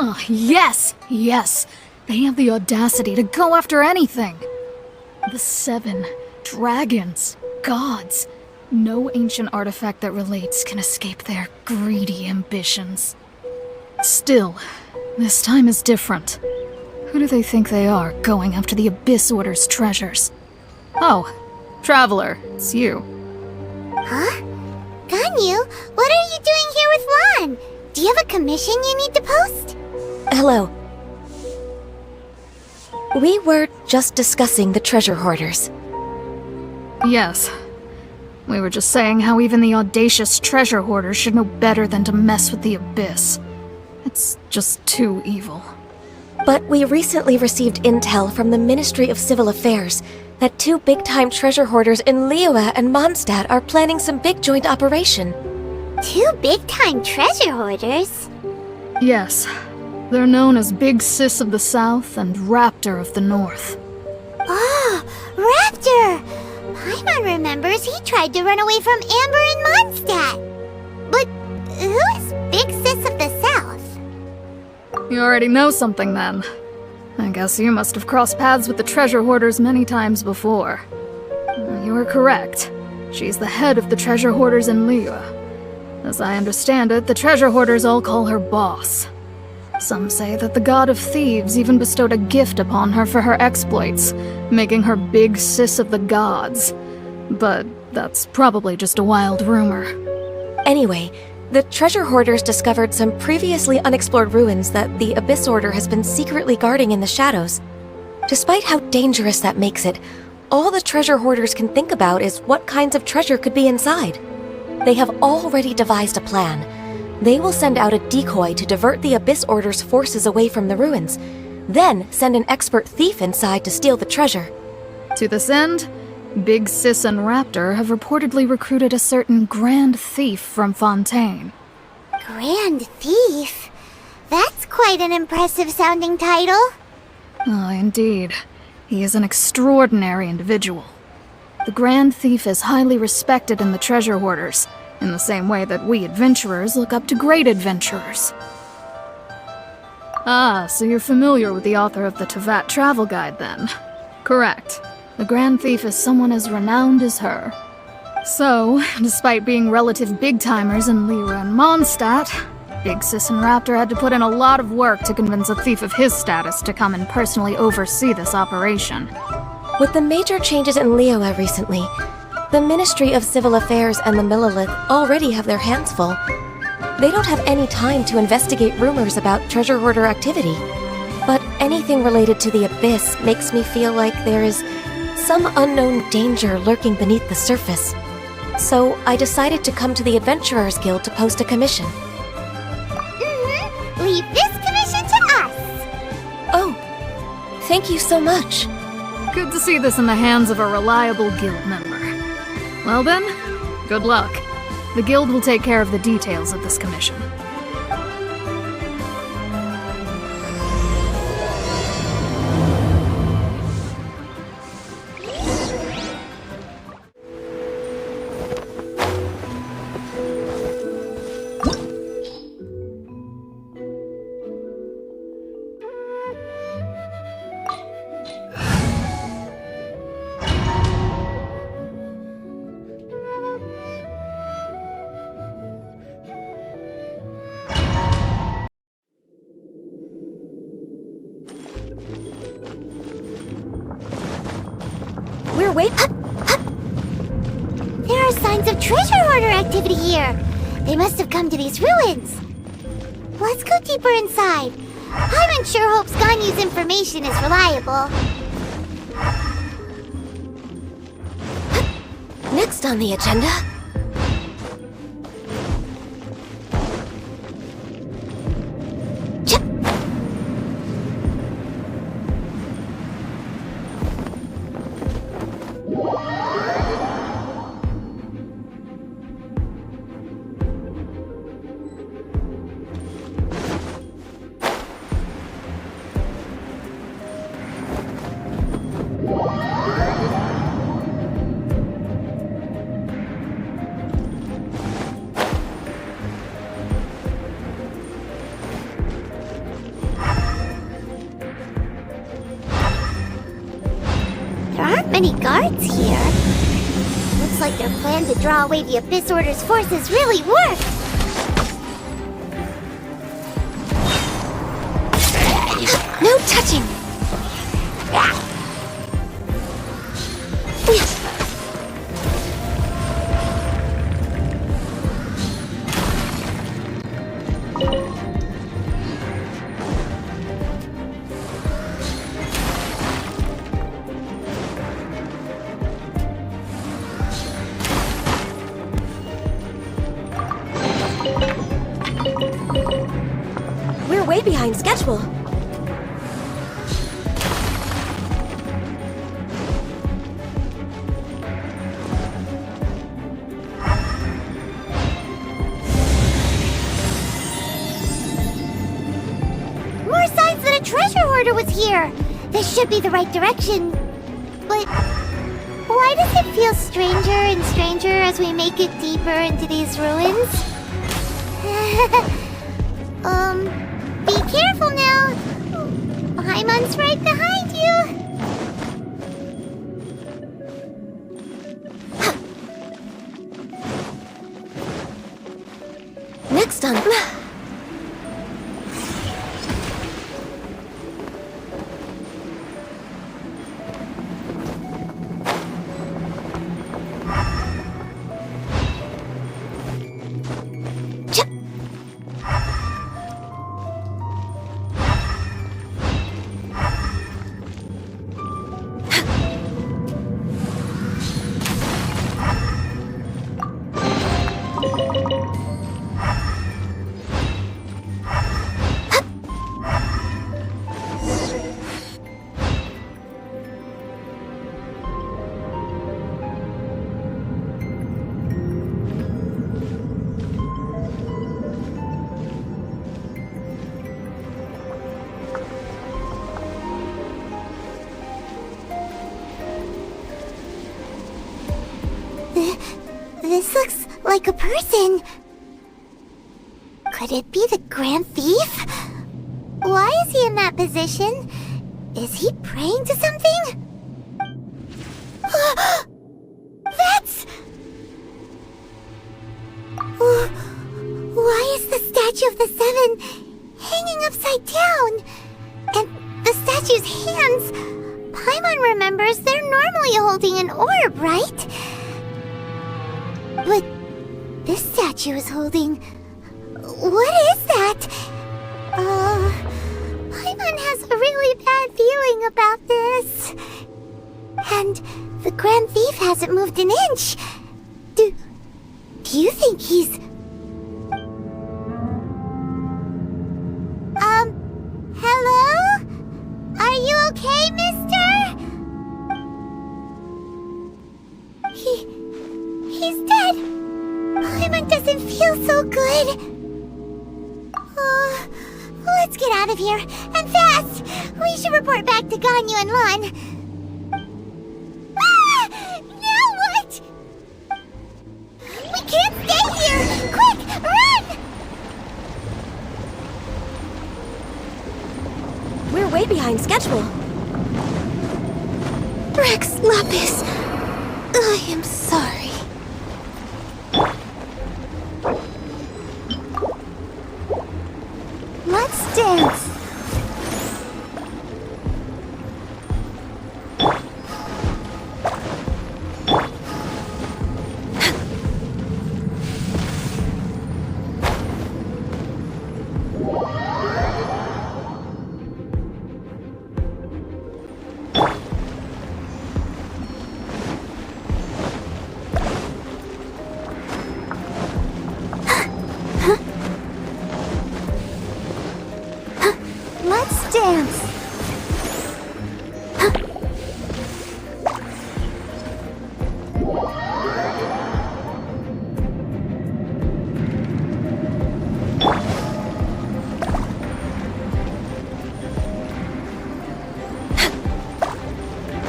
Ah, yes! Yes! They have the audacity to go after anything! The 7 dragons, gods. No ancient artifact that relates can escape their greedy ambitions. Still, this time is different. Who do they think they are, going after the Abyss Order's treasures? Oh, Traveler, it's you. Huh? Ganyu, what are you doing here with Lan? Do you have a commission you need to post? Hello. We were just discussing the treasure hoarders. Yes. We were just saying how even the audacious treasure hoarders should know better than to mess with the Abyss. It's just too evil. But we recently received intel from the Ministry of Civil Affairs that 2 big-time treasure hoarders in Liyue and Mondstadt are planning some big joint operation. 2 big-time treasure hoarders? Yes. They're known as Big Sis of the South and Raptor of the North. Oh, Raptor! Paimon remembers he tried to run away from Amber in Mondstadt. But who is Big Sis of the South? You already know something then. I guess you must have crossed paths with the treasure hoarders many times before. You are correct. She's the head of the treasure hoarders in Liyue. As I understand it, the treasure hoarders all call her boss. Some say that the god of thieves even bestowed a gift upon her for her exploits, making her Big Sis of the gods. But that's probably just a wild rumor. Anyway, the treasure hoarders discovered some previously unexplored ruins that the Abyss Order has been secretly guarding in the shadows. Despite how dangerous that makes it, all the treasure hoarders can think about is what kinds of treasure could be inside. They have already devised a plan. They will send out a decoy to divert the Abyss Order's forces away from the ruins, then send an expert thief inside to steal the treasure. To this end, Big Sis and Raptor have reportedly recruited a certain Grand Thief from Fontaine. Grand Thief? That's quite an impressive sounding title. Ah, indeed. He is an extraordinary individual. The Grand Thief is highly respected in the treasure hoarders, in the same way that we adventurers look up to great adventurers. Ah, so you're familiar with the author of the Tevat Travel Guide, then? Correct. The Grand Thief is someone as renowned as her. So, despite being relative big-timers in Liyue and Mondstadt, Big Sis and Raptor had to put in a lot of work to convince a thief of his status to come and personally oversee this operation. With the major changes in Liyue recently, the Ministry of Civil Affairs and the Millelith already have their hands full. They don't have any time to investigate rumors about treasure hoarder activity. But anything related to the Abyss makes me feel like there is some unknown danger lurking beneath the surface. So I decided to come to the Adventurers Guild to post a commission. Leave this commission to us! Oh, thank you so much. Good to see this in the hands of a reliable guild member. Well then, good luck. The guild will take care of the details of this commission. We're wait. There are signs of treasure hoarder activity here. They must have come to these ruins. Let's go deeper inside. Paimon sure hopes Ganyu's information is reliable. Next on the agenda. many guards here. Looks like their plan to draw away the Abyss Order's forces really worked. No touching! We're way behind schedule. More signs that a treasure hoarder was here. This should be the right direction. But why does it feel stranger and stranger as we make it deeper into these ruins? Be careful now. Paimon's right behind you. Next on... This looks like a person. Could it be the Grand Thief? Why is he in that position? Is he praying to something? That's... Why is the statue of the Seven hanging upside down? And the statue's hands... Paimon remembers they're normally holding an orb, right? But this statue is holding... What is that? Paimon has a really bad feeling about this. And the Grand Thief hasn't moved an inch. Do you think he's... Hello? Are you okay, mister? He's dead. Paimon doesn't feel so good. Let's get out of here, and fast! We should report back to Ganyu and Lan. Now what? We can't stay here! Quick, run! We're way behind schedule. Rex Lapis, I am sorry. Let's dance. Let's dance.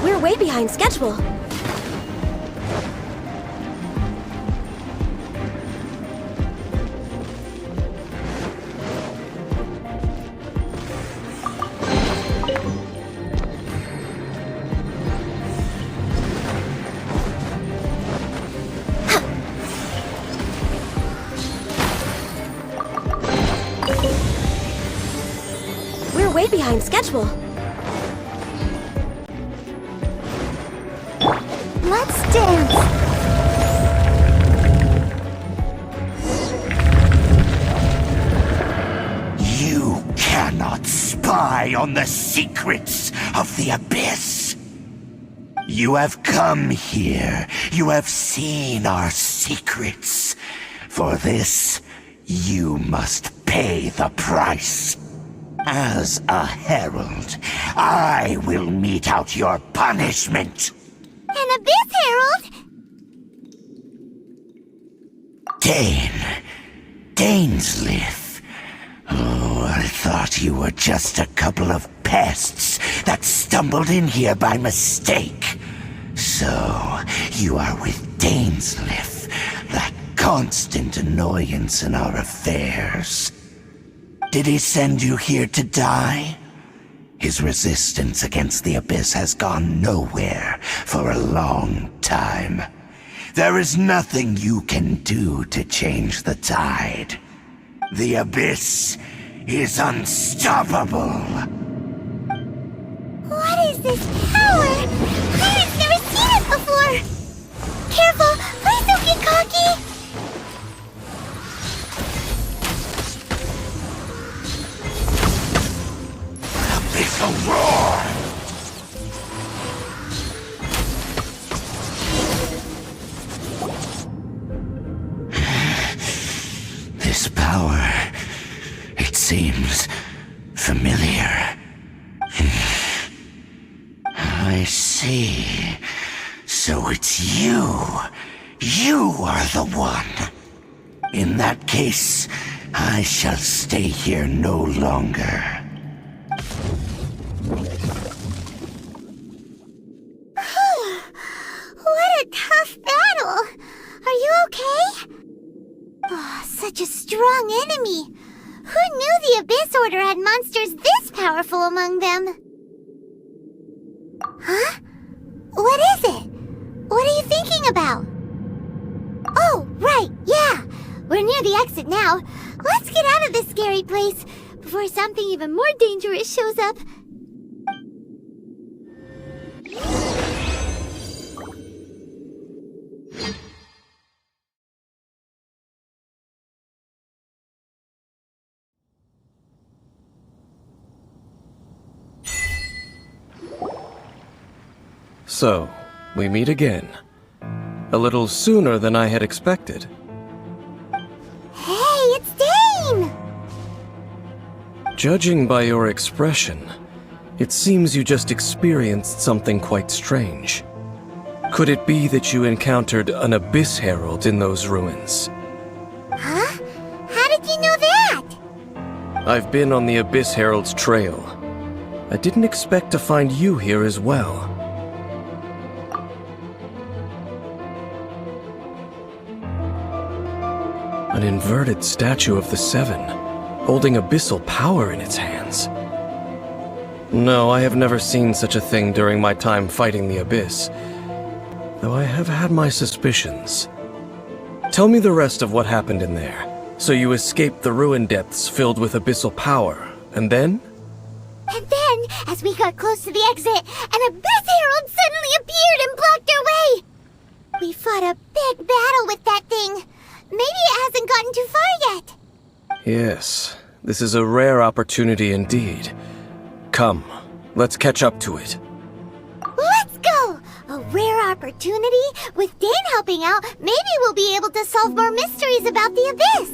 We're way behind schedule. way behind schedule. Let's dance. You cannot spy on the secrets of the Abyss. You have come here. You have seen our secrets. For this, you must pay the price. As a herald, I will mete out your punishment. An Abyss Herald? Dainsleif. Oh, I thought you were just a couple of pests that stumbled in here by mistake. So, you are with Dainsleif, that constant annoyance in our affairs. Did he send you here to die? His resistance against the Abyss has gone nowhere for a long time. There is nothing you can do to change the tide. The Abyss is unstoppable. What is this power? I've never seen it before! Careful! Please don't get cocky! Abyssal roar! This power, it seems familiar. I see. So it's you. You are the one. In that case, I shall stay here no longer. What a tough battle! Are you okay? Oh, such a strong enemy! Who knew the Abyss Order had monsters this powerful among them? Huh? What is it? What are you thinking about? Oh, right, yeah! We're near the exit now. Let's get out of this scary place before something even more dangerous shows up. So, we meet again. A little sooner than I had expected. Hey, it's Dane! Judging by your expression, it seems you just experienced something quite strange. Could it be that you encountered an Abyss Herald in those ruins? Huh? How did you know that? I've been on the Abyss Herald's trail. I didn't expect to find you here as well. An inverted statue of the Seven, holding abyssal power in its hands. No, I have never seen such a thing during my time fighting the Abyss, though I have had my suspicions. Tell me the rest of what happened in there. So you escaped the ruin depths filled with abyssal power, and then? And then, as we got close to the exit, an Abyss Herald suddenly appeared and blocked our way! We fought a big battle with that thing. Maybe it hasn't gotten too far yet. Yes, this is a rare opportunity indeed. Come, let's catch up to it. Let's go! A rare opportunity? With Dane helping out, maybe we'll be able to solve more mysteries about the Abyss.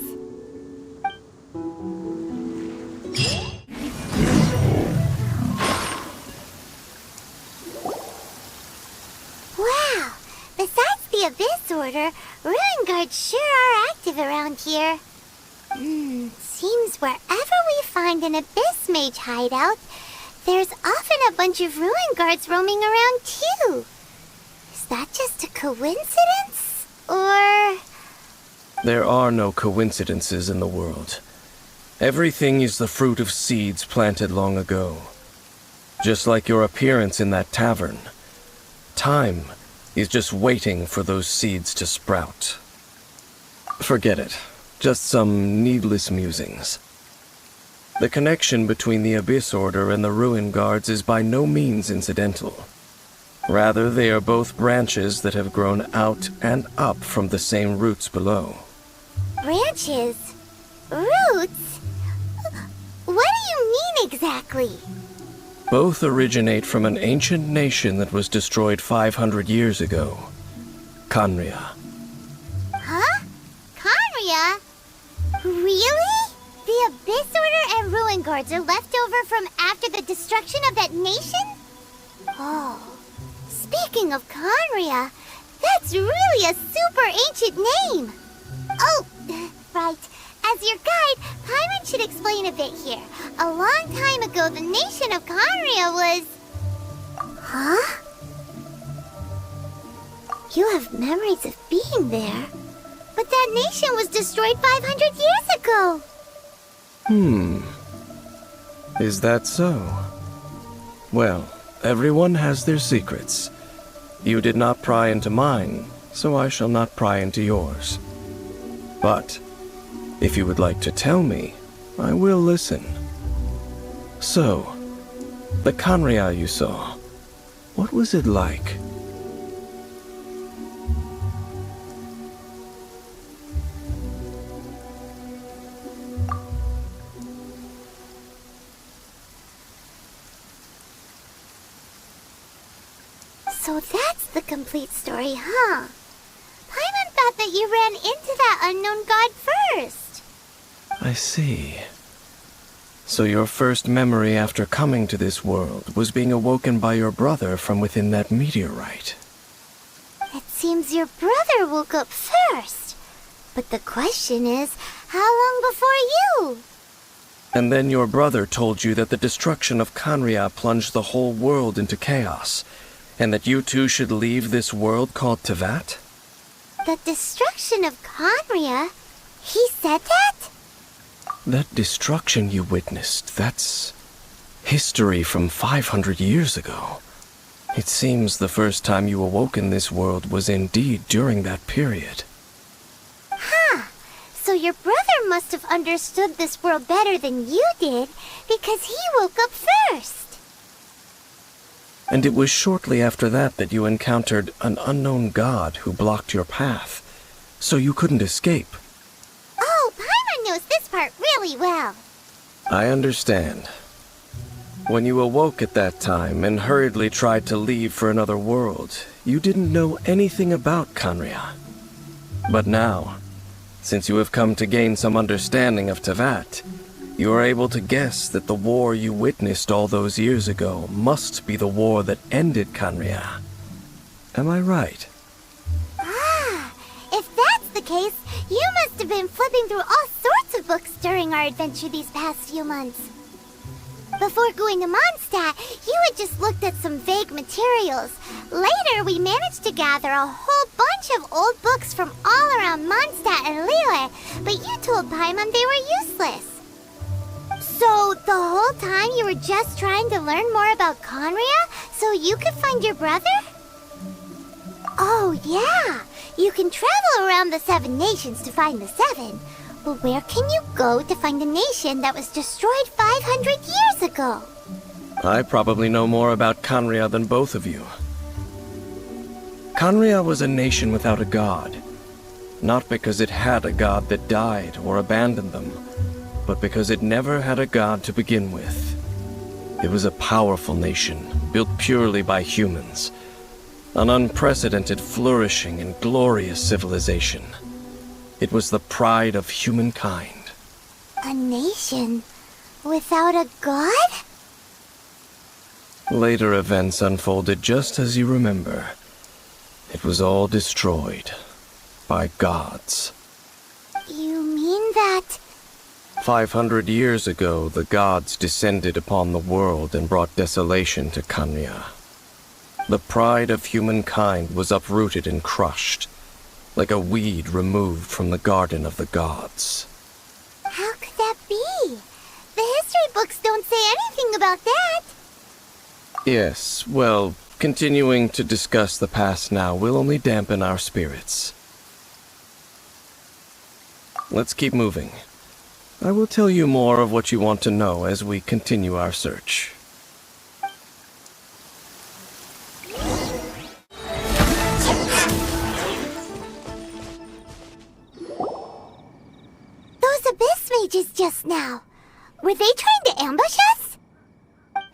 Wow! Besides the Abyss Order, Ruin Guards sure are active around here. Seems wherever we find an Abyss Mage hideout, there's often a bunch of Ruin Guards roaming around too. Is that just a coincidence? Or... There are no coincidences in the world. Everything is the fruit of seeds planted long ago. Just like your appearance in that tavern. Time is just waiting for those seeds to sprout. Forget it. Just some needless musings. The connection between the Abyss Order and the Ruin Guards is by no means incidental. Rather, they are both branches that have grown out and up from the same roots below. Branches? Roots? What do you mean exactly? Both originate from an ancient nation that was destroyed 500 years ago. Khaenri'ah. Huh? Khaenri'ah? Really? The Abyss Order and Ruin Guards are left over from after the destruction of that nation? Oh. Speaking of Khaenri'ah, that's really a super ancient name! Oh, right. As your guide, Paimon should explain a bit here. A long time ago, the nation of Khaenri'ah was... Huh? You have memories of being there. But that nation was destroyed 500 years ago! Is that so? Well, everyone has their secrets. You did not pry into mine, so I shall not pry into yours. But, if you would like to tell me, I will listen. So, the Khaenri'ah you saw, what was it like? So that's the complete story, huh? Paimon thought that you ran into that unknown god first. I see. So your first memory after coming to this world was being awoken by your brother from within that meteorite. It seems your brother woke up first. But the question is, how long before you? And then your brother told you that the destruction of Khaenri'ah plunged the whole world into chaos, and that you two should leave this world called Teyvat? The destruction of Khaenri'ah? He said that? That destruction you witnessed, that's history from 500 years ago. It seems the first time you awoke in this world was indeed during that period. Huh. So your brother must have understood this world better than you did, because he woke up first. And it was shortly after that that you encountered an unknown god who blocked your path, so you couldn't escape. Oh, Paimon knows this part really well. I understand. When you awoke at that time and hurriedly tried to leave for another world, you didn't know anything about Khaenri'ah. But now, since you have come to gain some understanding of Teyvat, you are able to guess that the war you witnessed all those years ago must be the war that ended Khaenri'ah. Am I right? Ah, if that's the case, you must have been flipping through all sorts of books during our adventure these past few months. Before going to Mondstadt, you had just looked at some vague materials. Later, we managed to gather a whole bunch of old books from all around Mondstadt and Liyue, but you told Paimon they were useless. So, the whole time you were just trying to learn more about Khaenri'ah so you could find your brother? Oh, yeah. You can travel around the 7 nations to find the 7. But where can you go to find a nation that was destroyed 500 years ago? I probably know more about Khaenri'ah than both of you. Khaenri'ah was a nation without a god. Not because it had a god that died or abandoned them, but because it never had a god to begin with. It was a powerful nation, built purely by humans. An unprecedented, flourishing, and glorious civilization. It was the pride of humankind. A nation without a god? Later events unfolded just as you remember. It was all destroyed by gods. You mean that... 500 years ago, the gods descended upon the world and brought desolation to Khaenri'ah. The pride of humankind was uprooted and crushed, like a weed removed from the garden of the gods. How could that be? The history books don't say anything about that. Yes, well, continuing to discuss the past now will only dampen our spirits. Let's keep moving. I will tell you more of what you want to know as we continue our search. Those abyss mages just now. Were they trying to ambush us?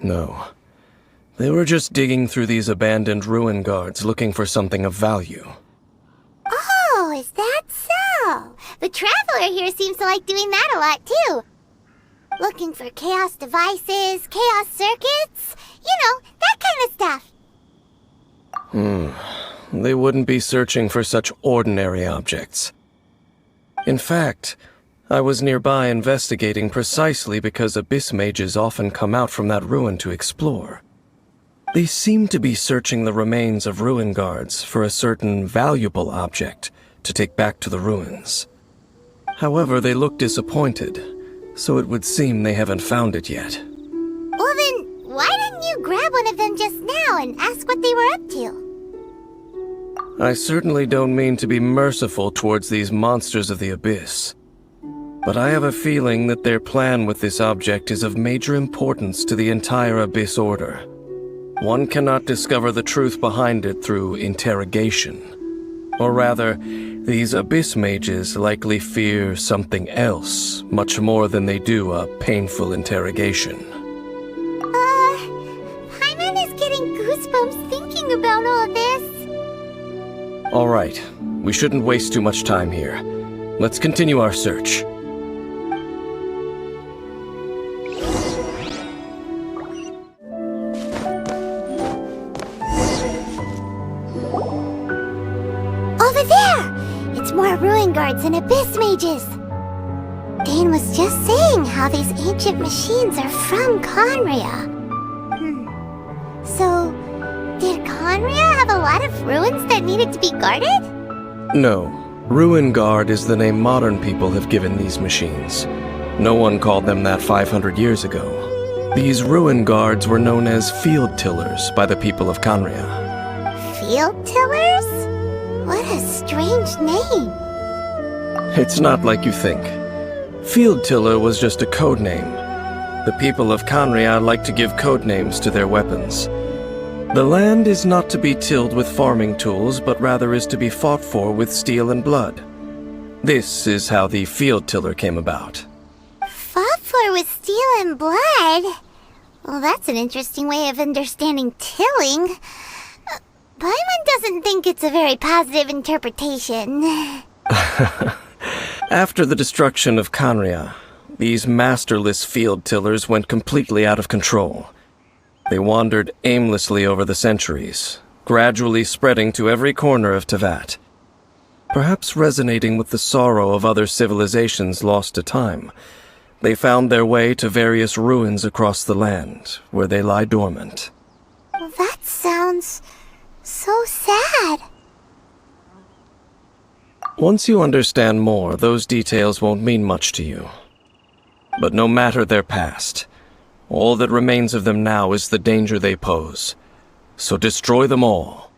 No. They were just digging through these abandoned ruin guards looking for something of value. Oh, is that so? The Traveler here seems to like doing that a lot, too. Looking for chaos devices, chaos circuits, you know, that kind of stuff. They wouldn't be searching for such ordinary objects. In fact, I was nearby investigating precisely because abyss mages often come out from that ruin to explore. They seem to be searching the remains of ruin guards for a certain valuable object to take back to the ruins. However, they look disappointed, so it would seem they haven't found it yet. Well then, why didn't you grab one of them just now and ask what they were up to? I certainly don't mean to be merciful towards these monsters of the abyss. But I have a feeling that their plan with this object is of major importance to the entire Abyss Order. One cannot discover the truth behind it through interrogation. Or rather, these Abyss mages likely fear something else, much more than they do a painful interrogation. Paimon is getting goosebumps thinking about all this. All right, we shouldn't waste too much time here. Let's continue our search. Over there! It's more ruin guards and abyss mages. Dane was just saying how these ancient machines are from Conria. So, did Conria have a lot of ruins that needed to be guarded? No. Ruin Guard is the name modern people have given these machines. No one called them that 500 years ago. These Ruin Guards were known as Field Tillers by the people of Conria. Field tillers? What a strange name. It's not like you think. Field Tiller was just a code name. The people of Conria like to give code names to their weapons. The land is not to be tilled with farming tools, but rather is to be fought for with steel and blood. This is how the Field Tiller came about. Fought for with steel and blood? Well, that's an interesting way of understanding tilling. Paimon doesn't think it's a very positive interpretation. After the destruction of Conria, these masterless field tillers went completely out of control. They wandered aimlessly over the centuries, gradually spreading to every corner of Teyvat. Perhaps resonating with the sorrow of other civilizations lost to time, they found their way to various ruins across the land, where they lie dormant. Well, that sounds so sad. Once you understand more, those details won't mean much to you. But no matter their past, all that remains of them now is the danger they pose. So destroy them all.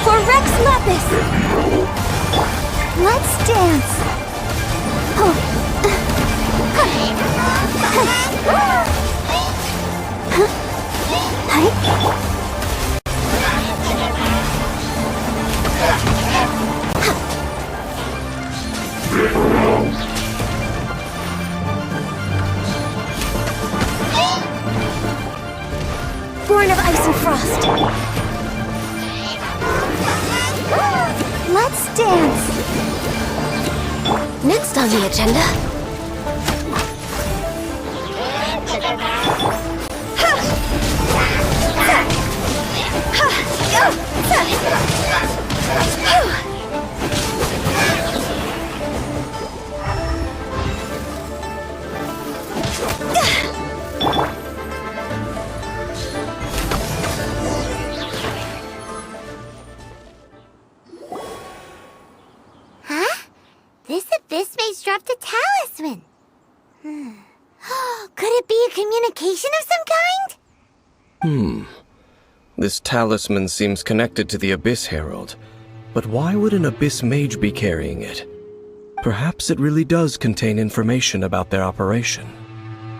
For Rex Lapis! Let's dance! Born of ice and frost. Let's dance! Next on the agenda. Huh? This abyss mage dropped a talisman. Could it be a communication of some kind? This talisman seems connected to the Abyss Herald. But why would an Abyss Mage be carrying it? Perhaps it really does contain information about their operation.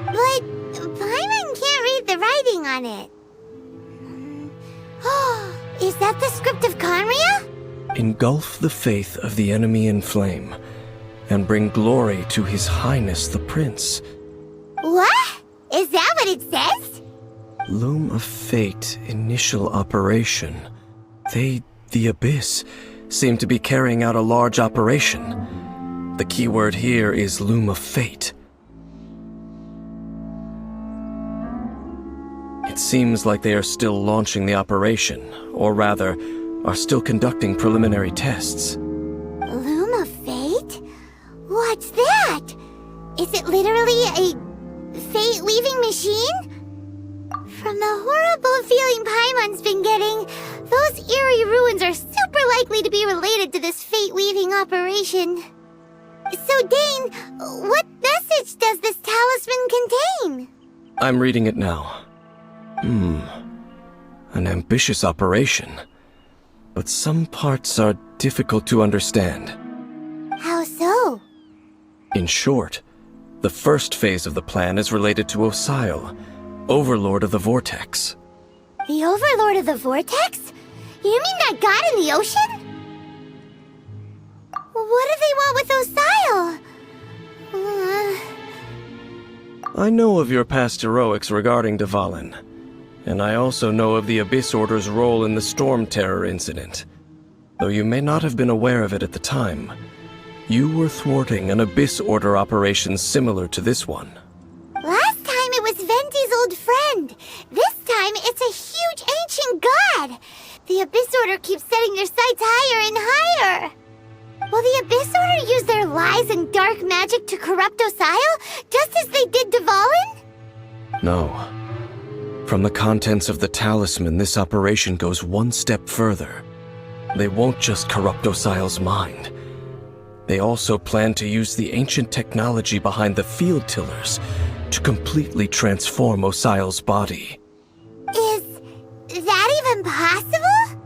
But Paimon can't read the writing on it. Is that the script of Conria? Engulf the faith of the enemy in flame, and bring glory to His Highness the Prince. What? Is that what it says? Loom of Fate, initial operation. The Abyss, seem to be carrying out a large operation. The keyword here is Loom of Fate. It seems like they are still launching the operation, or rather, are still conducting preliminary tests. Loom of Fate? What's that? Is it literally a fate-weaving machine? From the horrible feeling Paimon's been getting, those eerie ruins are super likely to be related to this fate-weaving operation. So, Dane, what message does this talisman contain? I'm reading it now. An ambitious operation. But some parts are difficult to understand. How so? In short, the first phase of the plan is related to Osile, Overlord of the Vortex. The Overlord of the Vortex? You mean that god in the ocean? What do they want with Osile? I know of your past heroics regarding Dvalin, and I also know of the Abyss Order's role in the Storm Terror incident. Though you may not have been aware of it at the time, you were thwarting an Abyss Order operation similar to this one. Last time it was Venti's old friend. This time it's a huge ancient god. The Abyss Order keeps setting their sights higher and higher. Will the Abyss Order use their lies and dark magic to corrupt Osile, just as they did Dvalin? No. From the contents of the talisman, this operation goes one step further. They won't just corrupt Osile's mind. They also plan to use the ancient technology behind the field tillers to completely transform Osile's body. Is that even possible?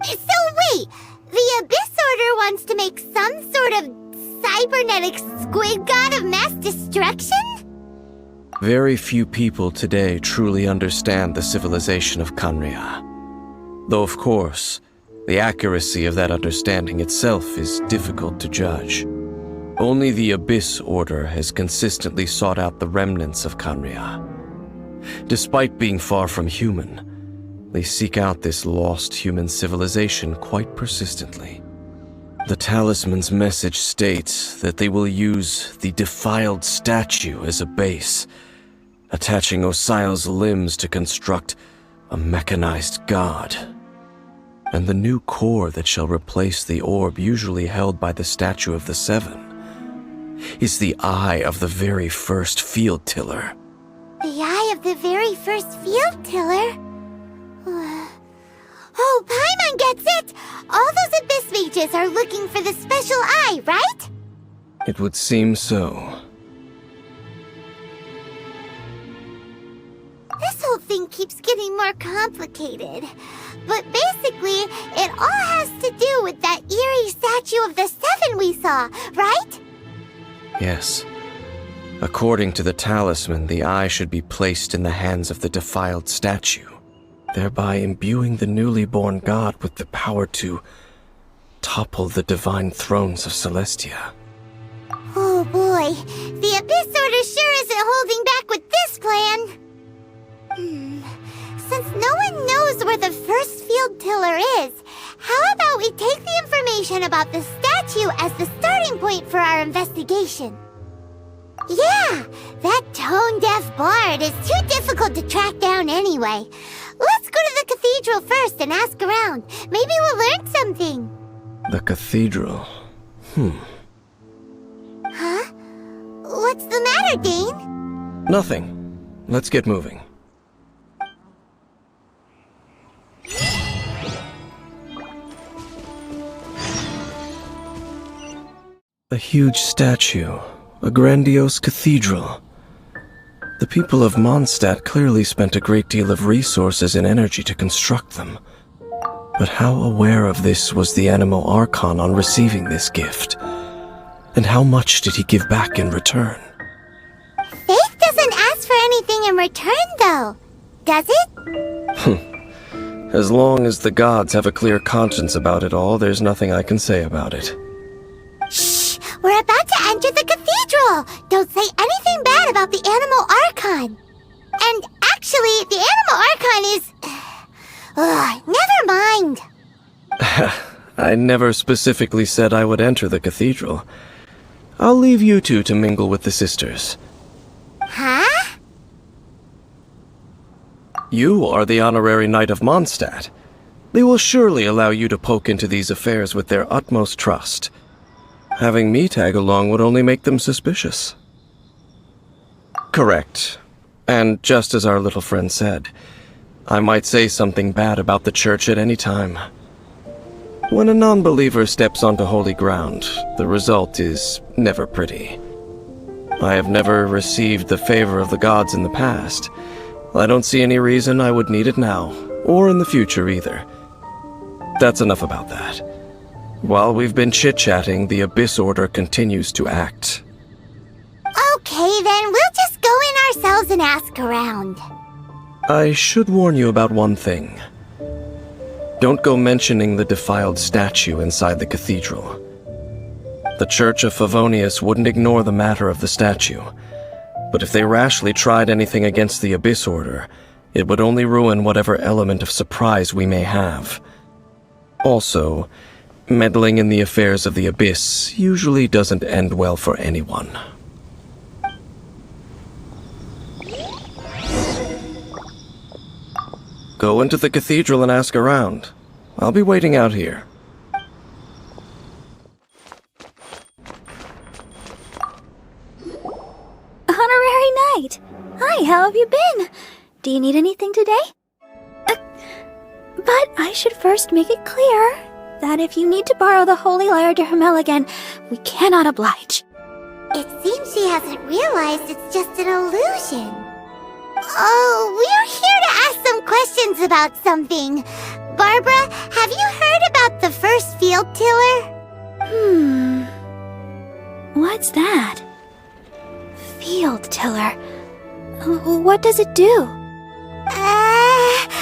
So wait, the Abyss Order wants to make some sort of cybernetic squid god of mass destruction? Very few people today truly understand the civilization of Conria. Though of course, the accuracy of that understanding itself is difficult to judge. Only the Abyss Order has consistently sought out the remnants of Conria. Despite being far from human, they seek out this lost human civilization quite persistently. The talisman's message states that they will use the defiled statue as a base, attaching Osile's limbs to construct a mechanized god. And the new core that shall replace the orb usually held by the Statue of the Seven is the eye of the very first field tiller. The eye of the very first field tiller? Oh, Paimon gets it! All those Abyss mages are looking for the special eye, right? It would seem so. This whole thing keeps getting more complicated. But basically, it all has to do with that eerie Statue of the Seven we saw, right? Yes. According to the talisman, the eye should be placed in the hands of the defiled statue, thereby imbuing the newly born god with the power to topple the divine thrones of Celestia. Oh boy, the Abyss Order sure isn't holding back with this plan. Since no one knows where the first field tiller is, how about we take the information about the statue as the starting point for our investigation? Yeah, that tone-deaf bard is too difficult to track down anyway. Let's go to the cathedral first and ask around. Maybe we'll learn something. The cathedral. Huh? What's the matter, Dane? Nothing. Let's get moving. A huge statue, A grandiose cathedral. The people of Mondstadt clearly spent a great deal of resources and energy to construct them. But how aware of this was the Anemo Archon on receiving this gift? And how much did he give back in return? Faith doesn't ask for anything in return, though, does it? As long as the gods have a clear conscience about it all, there's nothing I can say about it. Shh! We're about to enter the cathedral! Don't say anything bad about the Anemo Archon! And actually, the Anemo Archon is... never mind! I never specifically said I would enter the cathedral. I'll leave you two to mingle with the sisters. Huh? You are the honorary knight of Mondstadt. They will surely allow you to poke into these affairs with their utmost trust. Having me tag along would only make them suspicious. Correct. And just as our little friend said, I might say something bad about the church at any time. When a non-believer steps onto holy ground, the result is never pretty. I have never received the favor of the gods in the past. I don't see any reason I would need it now, or in the future either. That's enough about that. While we've been chit-chatting, the Abyss Order continues to act. Okay, then we'll just go in ourselves and ask around. I should warn you about one thing. Don't go mentioning the defiled statue inside the cathedral. The Church of Favonius wouldn't ignore the matter of the statue, but if they rashly tried anything against the Abyss Order, it would only ruin whatever element of surprise we may have. Also, meddling in the affairs of the Abyss usually doesn't end well for anyone. Go into the cathedral and ask around. I'll be waiting out here. Honorary Knight! Hi, how have you been? Do you need anything today? But I should first make it clear that if you need to borrow the Holy Lyre de Hermel again, we cannot oblige. It seems she hasn't realized it's just an illusion. Oh, we're here to ask some questions about something. Barbara, have you heard about the first field tiller? What's that? Field tiller. What does it do?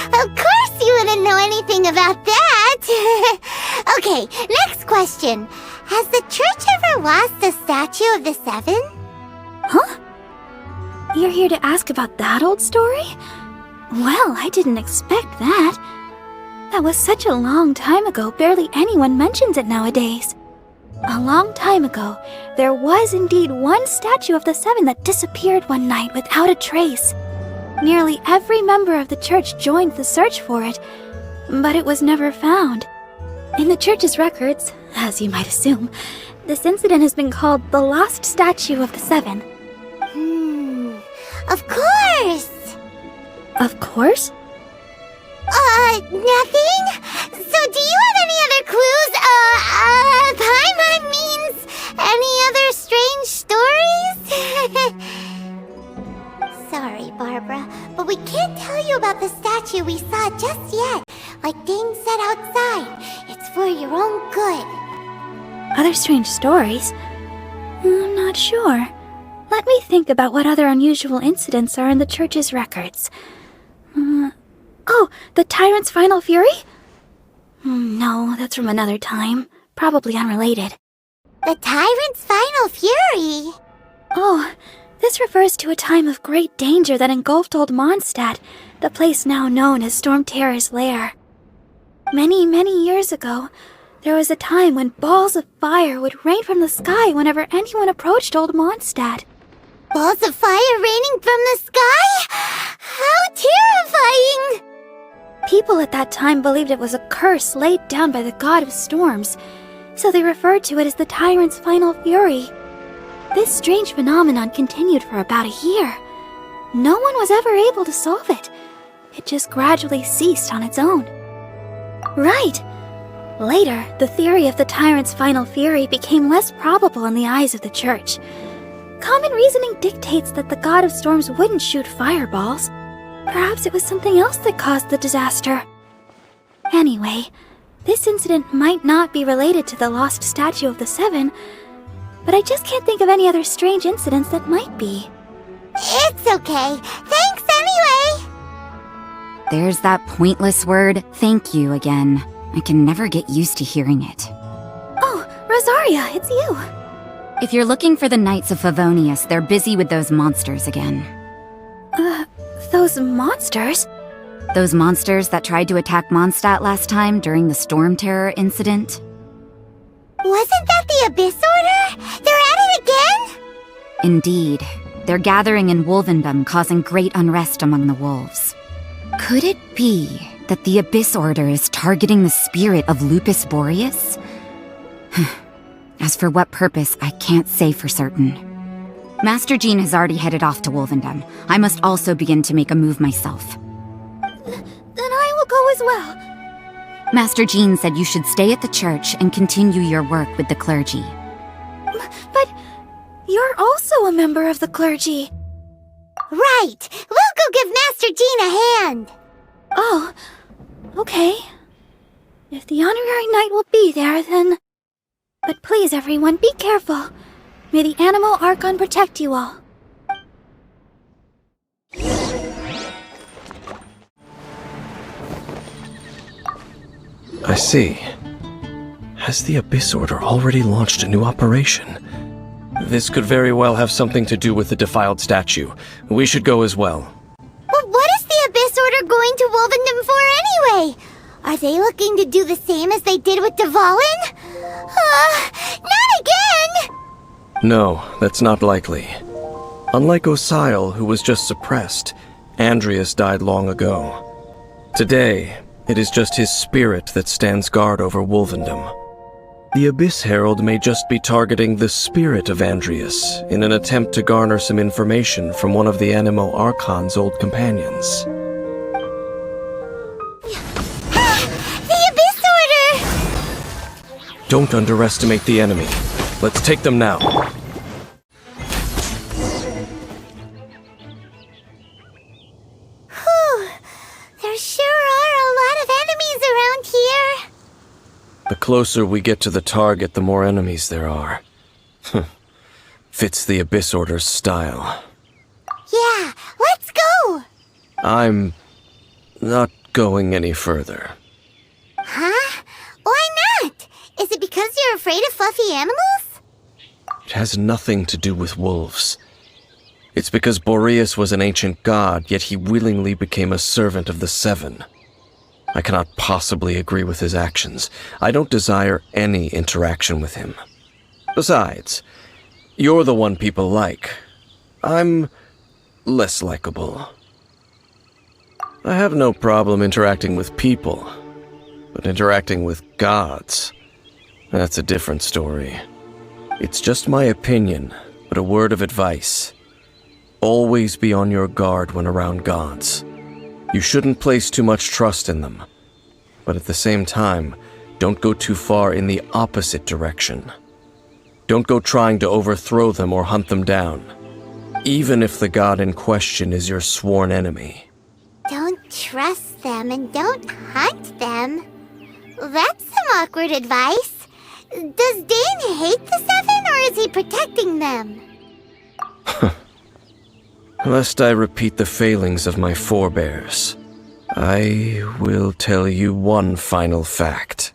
Of course you wouldn't know anything about that. Okay, next question. Has the church ever lost a statue of the Seven? Huh? You're here to ask about that old story? Well, I didn't expect that. That was such a long time ago, barely anyone mentions it nowadays. A long time ago, there was indeed one statue of the Seven that disappeared one night without a trace. Nearly every member of the church joined the search for it, but it was never found. In the church's records, as you might assume, this incident has been called the Lost Statue of the Seven. Of course! Of course? Nothing? So do you have any other clues? Paimon means any other strange stories? Sorry, Barbara, but we can't tell you about the statue we saw just yet. Like Dane said outside, it's for your own good. Other strange stories? I'm not sure. Let me think about what other unusual incidents are in the church's records. Oh, the Tyrant's final fury? No, that's from another time. Probably unrelated. The Tyrant's final fury? Oh, this refers to a time of great danger that engulfed old Mondstadt, the place now known as Storm Terror's lair. Many, many years ago, there was a time when balls of fire would rain from the sky whenever anyone approached old Mondstadt. Balls of fire raining from the sky? How terrifying! People at that time believed it was a curse laid down by the god of storms, so they referred to it as the Tyrant's final fury. This strange phenomenon continued for about a year. No one was ever able to solve it. It just gradually ceased on its own. Right. Later, the theory of the Tyrant's final fury became less probable in the eyes of the church. Common reasoning dictates that the god of storms wouldn't shoot fireballs. Perhaps it was something else that caused the disaster. Anyway, this incident might not be related to the lost statue of the Seven, but I just can't think of any other strange incidents that might be. It's okay. Thanks anyway! There's that pointless word, thank you, again. I can never get used to hearing it. Oh, Rosaria, it's you. If you're looking for the Knights of Favonius, they're busy with those monsters again. Those monsters? Those monsters that tried to attack Mondstadt last time during the Storm Terror incident? Wasn't that the Abyss Order? They're at it again? Indeed. They're gathering in Wolvendom, causing great unrest among the wolves. Could it be that the Abyss Order is targeting the spirit of Lupus Boreas? As for what purpose, I can't say for certain. Master Jean has already headed off to Wolvendom. I must also begin to make a move myself. Then I will go as well. Master Jean said you should stay at the church and continue your work with the clergy. But you're also a member of the clergy. Right! We'll go give Master Jean a hand! Oh, okay. If the honorary knight will be there, then... But please, everyone, be careful. May the Animal Archon protect you all. I see. Has the Abyss Order already launched a new operation? This could very well have something to do with the defiled statue. We should go as well. But what is the Abyss Order going to Wolvendom for anyway? Are they looking to do the same as they did with Dvalin? Not again! No, that's not likely. Unlike Osile, who was just suppressed, Andreas died long ago. Today, it is just his spirit that stands guard over Wolvendom. The Abyss Herald may just be targeting the spirit of Andreas in an attempt to garner some information from one of the Animo Archon's old companions. The Abyss Order! Don't underestimate the enemy. Let's take them now. Whew. There sure are a lot of enemies around here. The closer we get to the target, the more enemies there are. Fits the Abyss Order's style. Yeah, let's go! I'm not going any further. Huh? Why not? Is it because you're afraid of fluffy animals? It has nothing to do with wolves. It's because Boreas was an ancient god, yet he willingly became a servant of the Seven. I cannot possibly agree with his actions. I don't desire any interaction with him. Besides, you're the one people like. I'm less likable. I have no problem interacting with people, but interacting with gods, that's a different story. It's just my opinion, but a word of advice. Always be on your guard when around gods. You shouldn't place too much trust in them. But at the same time, don't go too far in the opposite direction. Don't go trying to overthrow them or hunt them down, even if the god in question is your sworn enemy. Don't trust them and don't hunt them. That's some awkward advice. Does Dane hate the Seven, or is he protecting them? Lest I repeat the failings of my forebears, I will tell you one final fact.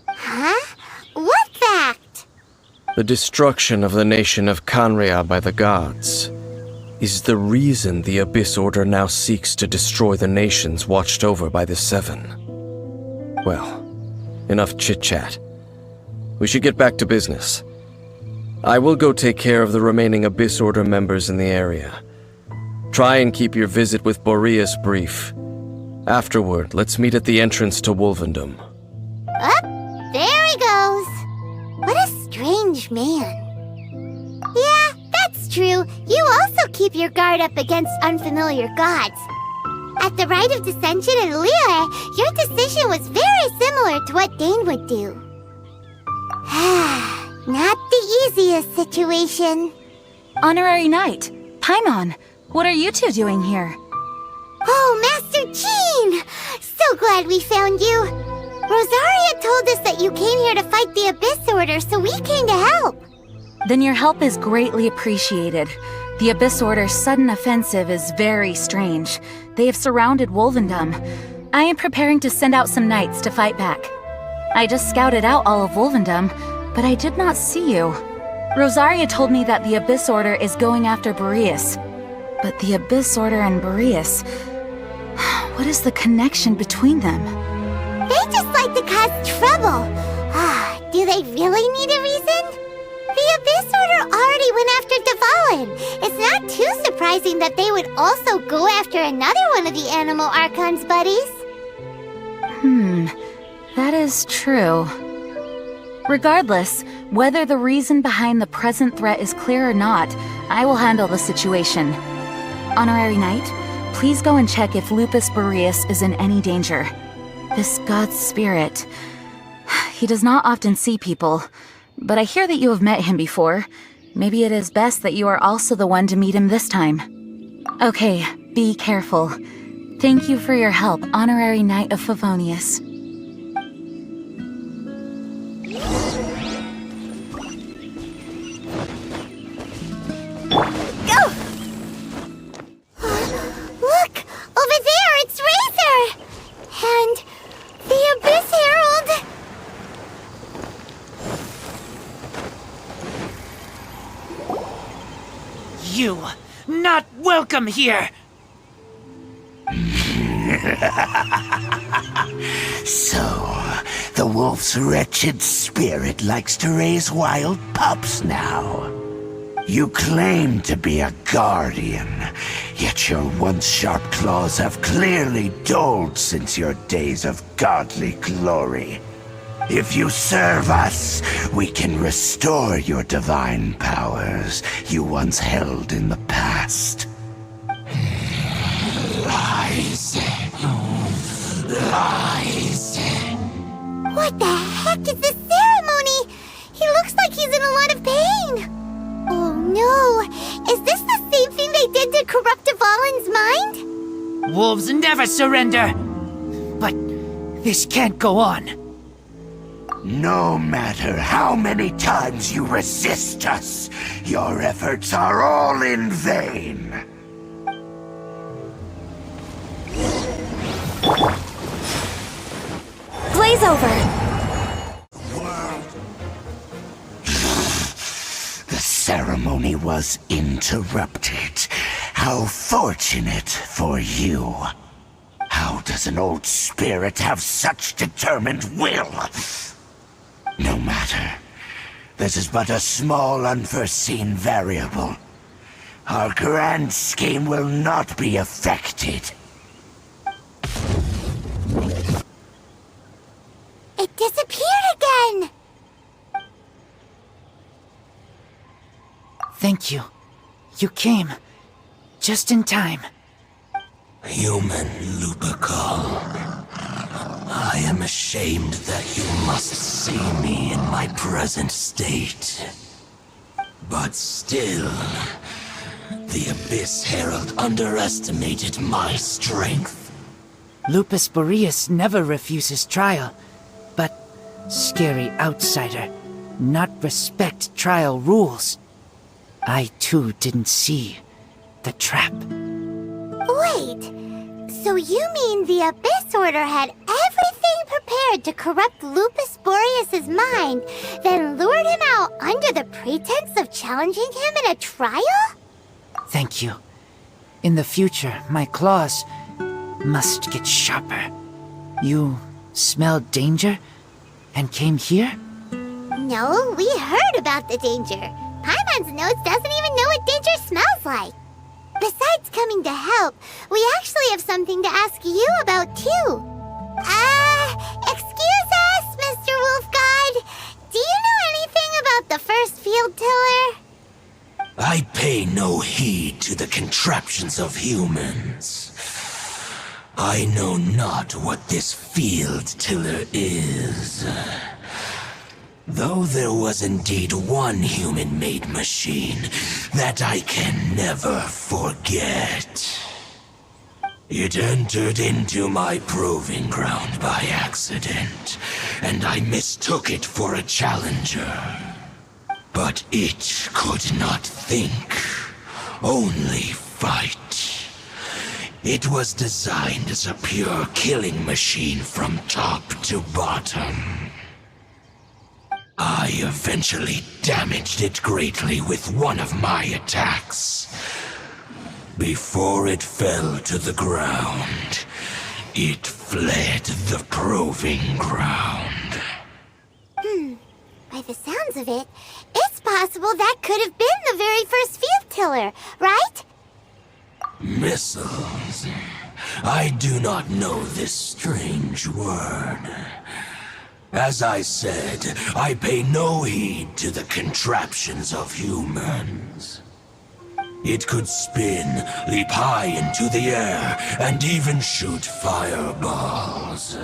Huh? What fact? The destruction of the nation of Canria by the gods is the reason the Abyss Order now seeks to destroy the nations watched over by the Seven. Well, enough chit-chat. We should get back to business. I will go take care of the remaining Abyss Order members in the area. Try and keep your visit with Boreas brief. Afterward, let's meet at the entrance to Wolvendom. Up, there he goes. What a strange man. Yeah, that's true. You also keep your guard up against unfamiliar gods. At the Rite of Dissension in Liyue, your decision was very similar to what Dane would do. Not the easiest situation. Honorary Knight, Paimon, what are you two doing here? Oh, Master Jean! So glad we found you. Rosaria told us that you came here to fight the Abyss Order, so we came to help. Then your help is greatly appreciated. The Abyss Order's sudden offensive is very strange. They have surrounded Wolvendom. I am preparing to send out some knights to fight back. I just scouted out all of Wolvendom, but I did not see you. Rosaria told me that the Abyss Order is going after Boreas. But the Abyss Order and Boreas... what is the connection between them? They just like to cause trouble. Do they really need a reason? The Abyss Order already went after Dvalin. It's not too surprising that they would also go after another one of the Animal Archon's buddies. That is true. Regardless, whether the reason behind the present threat is clear or not, I will handle the situation. Honorary Knight, please go and check if Lupus Boreas is in any danger. This god's spirit... he does not often see people, but I hear that you have met him before. Maybe it is best that you are also the one to meet him this time. Okay, be careful. Thank you for your help, Honorary Knight of Favonius. Look! Over there, it's Razor! And the Abyss Herald! You, not welcome here! So, the wolf's wretched spirit likes to raise wild pups now. You claim to be a guardian, yet your once sharp claws have clearly dulled since your days of godly glory. If you serve us, we can restore your divine powers you once held in the past. Lies. Lies. What the heck is this ceremony? He looks like he's in a lot of pain. Oh no! Is this the same thing they did to corrupt Dvalin's mind? Wolves never surrender! But this can't go on. No matter how many times you resist us, your efforts are all in vain. Blaze over! The ceremony was interrupted. How fortunate for you. How does an old spirit have such determined will? No matter. This is but a small unforeseen variable. Our grand scheme will not be affected. It disappeared again! Thank you. You came. Just in time. Human Lupercal. I am ashamed that you must see me in my present state. But still, the Abyss Herald underestimated my strength. Lupus Boreas never refuses trial, but scary outsider, not respect trial rules. I too didn't see the trap. Wait, so you mean the Abyss Order had everything prepared to corrupt Lupus Boreas' mind, then lured him out under the pretense of challenging him in a trial? Thank you. In the future, my claws must get sharper. You smelled danger and came here? No, we heard about the danger. Paimon's nose doesn't even know what danger smells like. Besides coming to help, we actually have something to ask you about too. Excuse us, Mr. Wolf God. Do you know anything about the first field tiller? I pay no heed to the contraptions of humans. I know not what this field tiller is. Though there was indeed one human-made machine that I can never forget. It entered into my proving ground by accident, and I mistook it for a challenger. But it could not think, only fight. It was designed as a pure killing machine from top to bottom. I eventually damaged it greatly with one of my attacks. Before it fell to the ground, it fled the proving ground. By the sounds of it, it's possible that could have been the very first field tiller, right? Missiles. I do not know this strange word. As I said, I pay no heed to the contraptions of humans. It could spin, leap high into the air, and even shoot fireballs.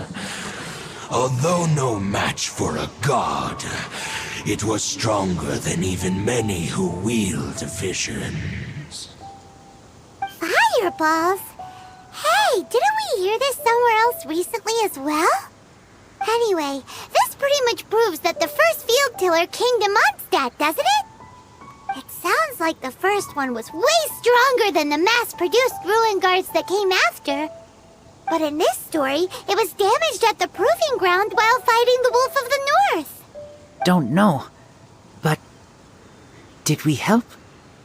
Although no match for a god, it was stronger than even many who wield visions. Fireballs? Hey, didn't we hear this somewhere else recently as well? Anyway, this pretty much proves that the first field tiller came to Mondstadt, doesn't it? It sounds like the first one was way stronger than the mass-produced ruin guards that came after. But in this story, it was damaged at the proving ground while fighting the Wolf of the North. Don't know, but did we help?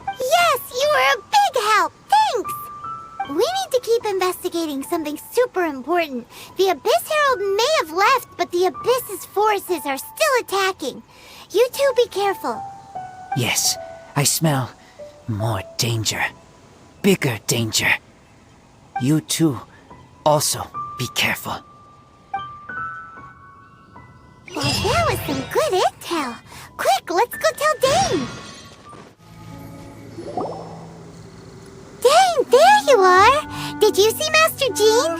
Yes, you were a big help. Thanks. We need to keep investigating something super important. The Abyss Herald may have left, but the Abyss's forces are still attacking. You two be careful. Yes, I smell more danger. Bigger danger. You too, also be careful. Well, that was some good intel. Quick, let's go tell Dane. Dane, there you are! Did you see Master Jean?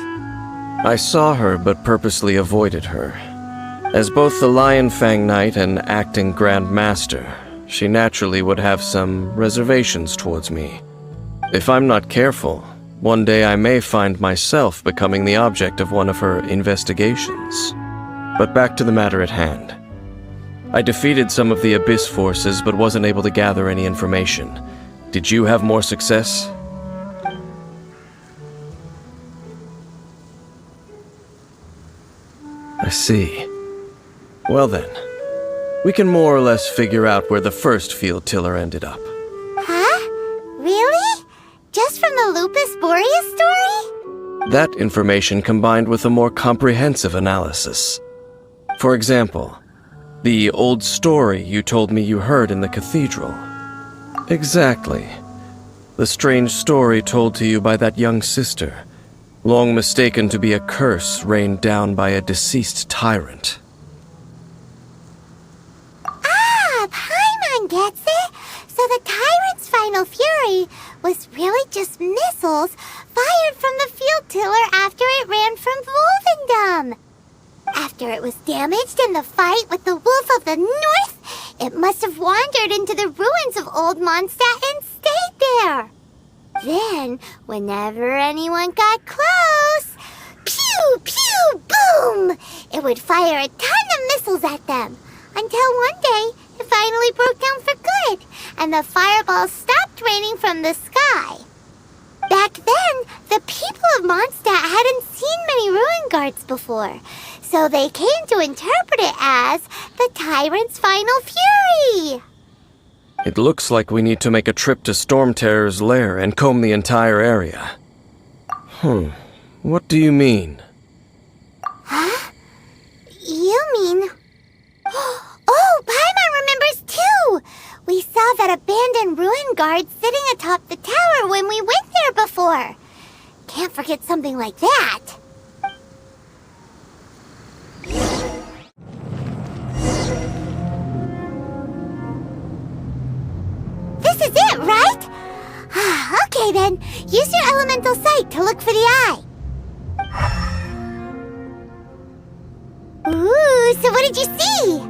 I saw her, but purposely avoided her. As both the Lion Fang Knight and acting Grand Master, she naturally would have some reservations towards me. If I'm not careful, one day I may find myself becoming the object of one of her investigations. But back to the matter at hand. I defeated some of the Abyss forces, but wasn't able to gather any information. Did you have more success? I see. Well then, we can more or less figure out where the first field tiller ended up. Huh? Really? Just from the Lupus Boreas story? That information combined with a more comprehensive analysis. For example, the old story you told me you heard in the Cathedral. Exactly. The strange story told to you by that young sister, long mistaken to be a curse rained down by a deceased tyrant. Ah, Paimon gets it! So the Tyrant's final fury was really just missiles fired from the field tiller after it ran from Wolvendom. After it was damaged in the fight with the Wolf of the North, it must have wandered into the ruins of Old Mondstadt and stayed there. Then, whenever anyone got close, pew, pew, boom! It would fire a ton of missiles at them, until one day it finally broke down for good, and the fireballs stopped raining from the sky. Back then, the people of Mondstadt hadn't seen many ruin guards before, so they came to interpret it as the Tyrant's final fury. It looks like we need to make a trip to Storm Terror's lair and comb the entire area. What do you mean? Huh? You mean... Oh, Paimon remembers too! We saw that abandoned ruin guard sitting atop the tower when we went there before. Can't forget something like that. This is it, right? Okay then, use your elemental sight to look for the eye. Ooh, so what did you see?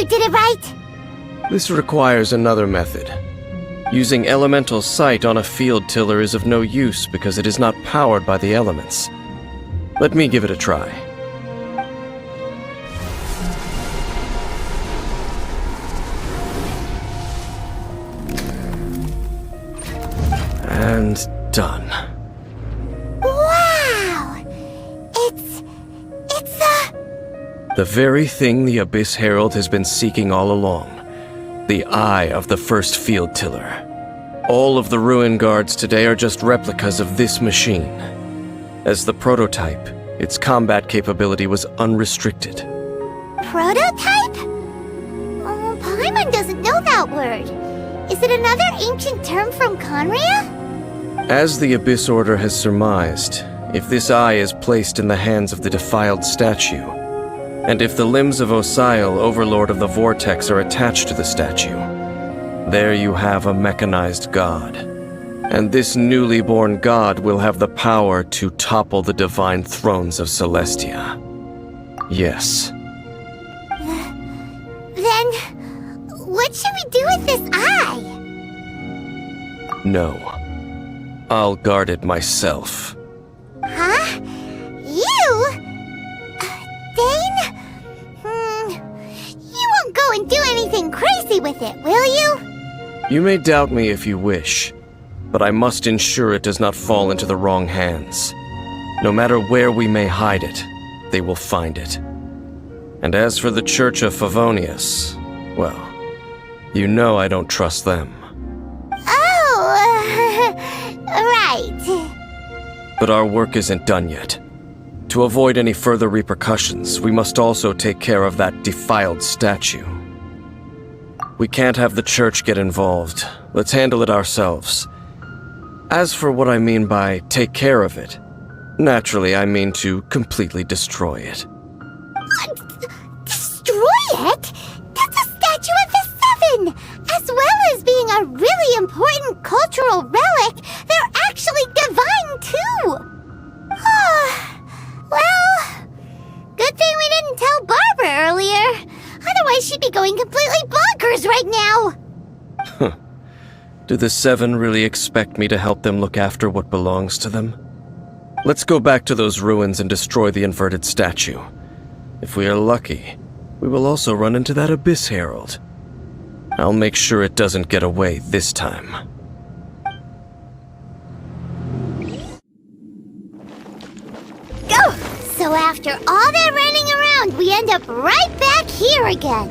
did it right? This requires another method. Using elemental sight on a field tiller is of no use because it is not powered by the elements. Let me give it a try. And done. Wow! It's the very thing the Abyss Herald has been seeking all along. The eye of the first field tiller. All of the ruin guards today are just replicas of this machine. As the prototype, its combat capability was unrestricted. prototype? Oh, Paimon doesn't know that word. Is it another ancient term from Conria? As the Abyss Order has surmised, if this eye is placed in the hands of the defiled statue, and if the limbs of Osial, Overlord of the Vortex, are attached to the statue, there you have a mechanized god. And this newly born god will have the power to topple the divine thrones of Celestia. Yes. Then, what should we do with this eye? No. I'll guard it myself. Huh? You? Dane? You won't go and do anything crazy with it, will you? You may doubt me if you wish, but I must ensure it does not fall into the wrong hands. No matter where we may hide it, they will find it. And as for the Church of Favonius, well, you know I don't trust them. Oh, right. But our work isn't done yet. To avoid any further repercussions, we must also take care of that defiled statue. We can't have the church get involved. Let's handle it ourselves. As for what I mean by take care of it, naturally I mean to completely destroy it. Destroy it? That's a statue of the Seven! As well as being a really important cultural relic, they're actually divine too! Well, good thing we didn't tell Barbara earlier. Otherwise she'd be going completely bonkers right now! Do the Seven really expect me to help them look after what belongs to them? Let's go back to those ruins and destroy the inverted statue. If we are lucky, we will also run into that Abyss Herald. I'll make sure it doesn't get away this time. Go! So after all that running around, we end up right back here again.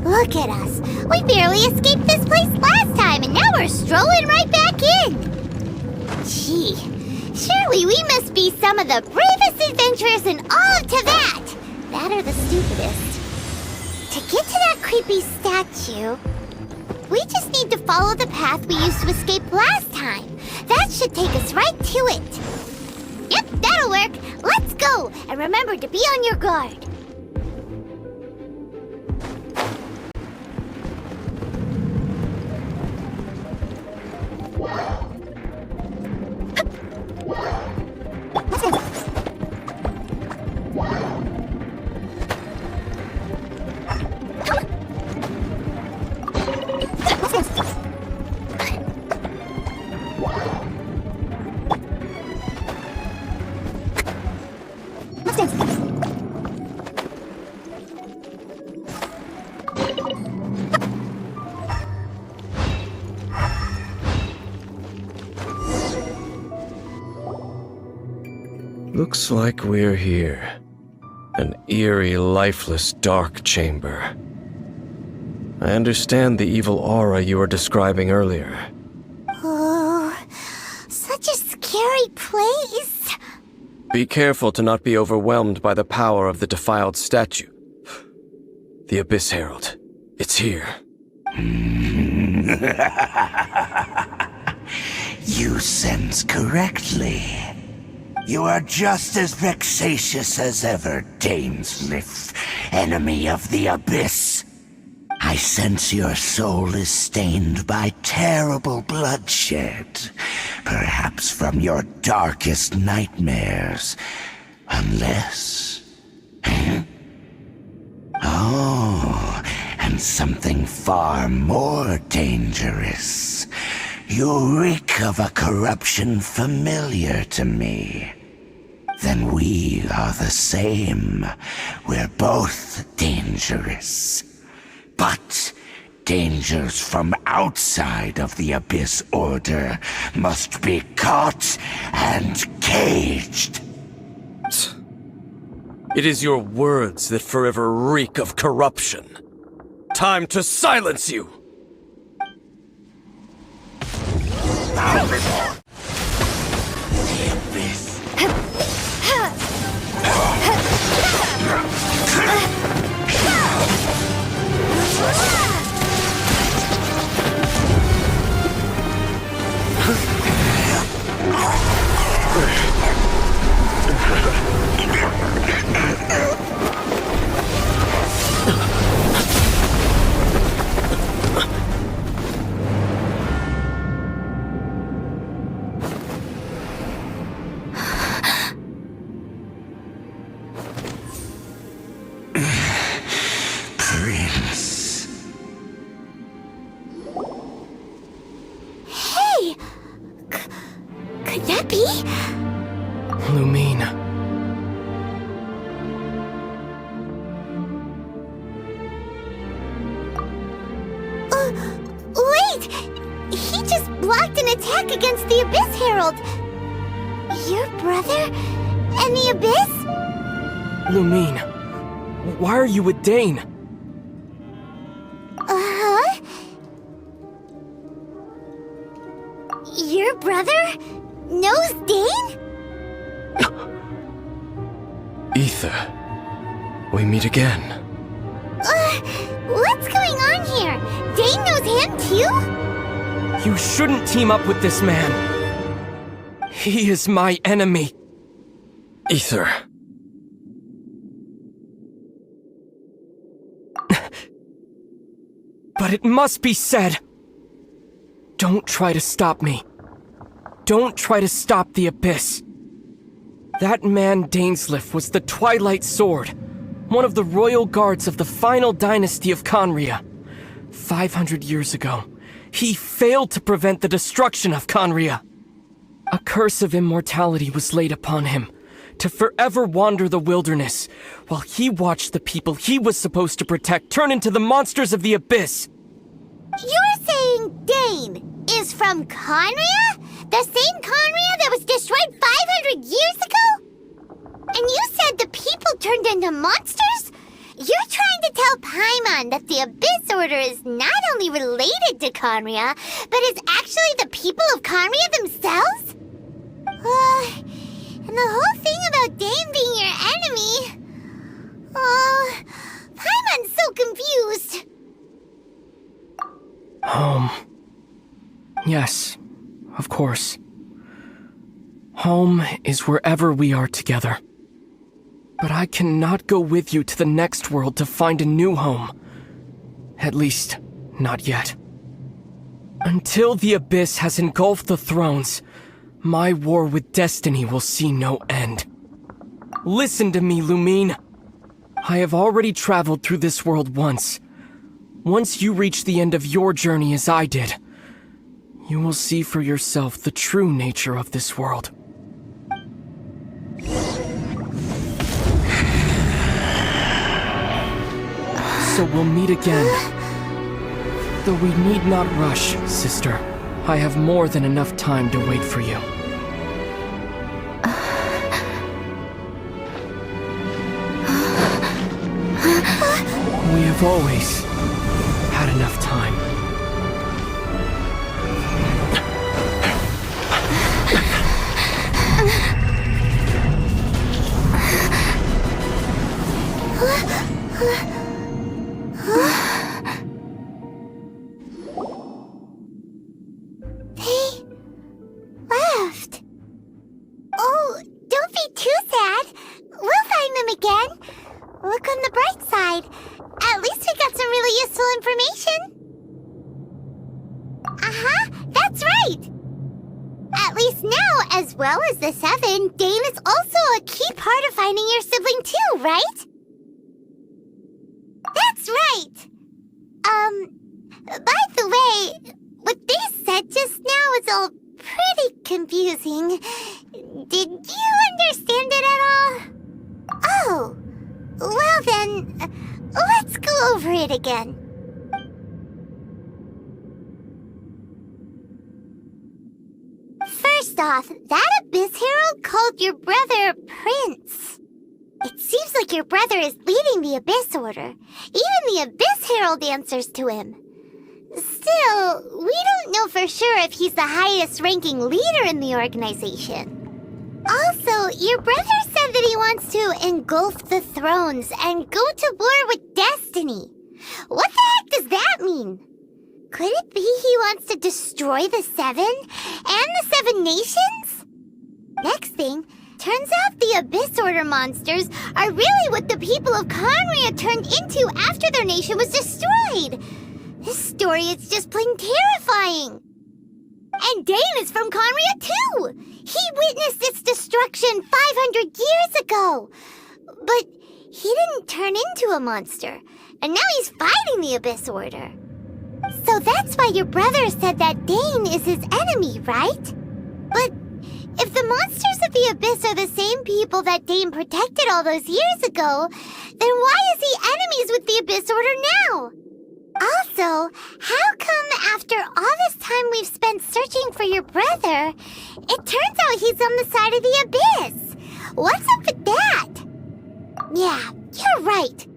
Look at us. We barely escaped this place last time, and now we're strolling right back in. Gee, surely we must be some of the bravest adventurers in all of Teyvat. That or the stupidest. To get to that creepy statue, we just need to follow the path we used to escape last time. That should take us right to it. Yep, that'll work. Let's go, and remember to be on your guard. Looks like we're here. An eerie, lifeless, dark chamber. I understand the evil aura you were describing earlier. Oh, such a scary place. Be careful to not be overwhelmed by the power of the defiled statue. The Abyss Herald. It's here. You sense correctly. You are just as vexatious as ever, Dainsleif, enemy of the Abyss. I sense your soul is stained by terrible bloodshed, perhaps from your darkest nightmares, unless... Oh, something far more dangerous. You reek of a corruption familiar to me. Then we are the same. We're both dangerous. But dangers from outside of the Abyss Order must be caught and caged. It is your words that forever reek of corruption. Time to silence you! The Abyss. Prince. Hey! Could that be? Lumine. Wait! He just blocked an attack against the Abyss Herald! Your brother and the Abyss? Lumine, why are you with Dane? Uh-huh? Your brother knows Dane? Ether, we meet again. What's going on here? Dane knows him too? You shouldn't team up with this man. He is my enemy. Ether. But it must be said. Don't try to stop me. Don't try to stop the Abyss. That man Dainsleif was the Twilight Sword, one of the royal guards of the final dynasty of Conria. 500 years ago, he failed to prevent the destruction of Conria. A curse of immortality was laid upon him, to forever wander the wilderness, while he watched the people he was supposed to protect turn into the monsters of the Abyss. You're saying Dane is from Conria? The same Conria that was destroyed 500 years ago? And you said the people turned into monsters? You're trying to tell Paimon that the Abyss Order is not only related to Conria, but is actually the people of Conria themselves? And the whole thing about Dane being your enemy... Paimon's so confused. Home. Yes, of course. Home is wherever we are together. But I cannot go with you to the next world to find a new home. At least, not yet. Until the Abyss has engulfed the thrones, my war with destiny will see no end. Listen to me, Lumine. I have already traveled through this world once. Once you reach the end of your journey as I did, you will see for yourself the true nature of this world. So we'll meet again. Though we need not rush, sister. I have more than enough time to wait for you. We have always had enough time. They left. Oh, don't be too sad. We'll find them again. Look on the bright side. At least we got some really useful information. That's right. At least now, as well as the Seven, Dane is also a key part of finding your sibling too, right? That's right. By the way, what they said just now is all pretty confusing. Did you understand it at all? Oh, well then, let's go over it again. First off, that Abyss Herald called your brother Prince. It seems like your brother is leading the Abyss Order. Even the Abyss Herald answers to him. Still, we don't know for sure if he's the highest-ranking leader in the organization. Also, your brother said that he wants to engulf the thrones and go to war with Destiny. What the heck does that mean? Could it be he wants to destroy the Seven and the Seven Nations? Next thing, turns out the Abyss Order monsters are really what the people of Conria turned into after their nation was destroyed. This story is just plain terrifying. And Dane is from Conria too. He witnessed its destruction 500 years ago. But he didn't turn into a monster. And now he's fighting the Abyss Order. So that's why your brother said that Dane is his enemy, right? But if the monsters of the Abyss are the same people that Dane protected all those years ago, then why is he enemies with the Abyss Order now? Also, how come after all this time we've spent searching for your brother, it turns out he's on the side of the Abyss? What's up with that? Yeah, you're right.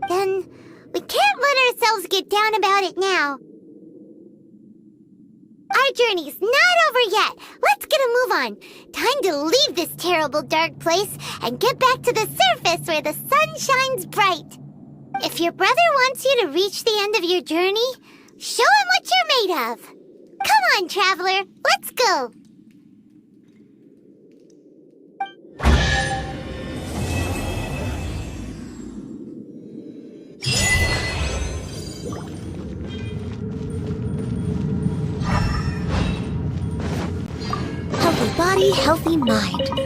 Then we can't let ourselves get down about it now. Our journey's not over yet. Let's get a move on. Time to leave this terrible dark place and get back to the surface where the sun shines bright. If your brother wants you to reach the end of your journey, show him what you're made of. Come on, traveler. Let's go. Healthy body, healthy mind.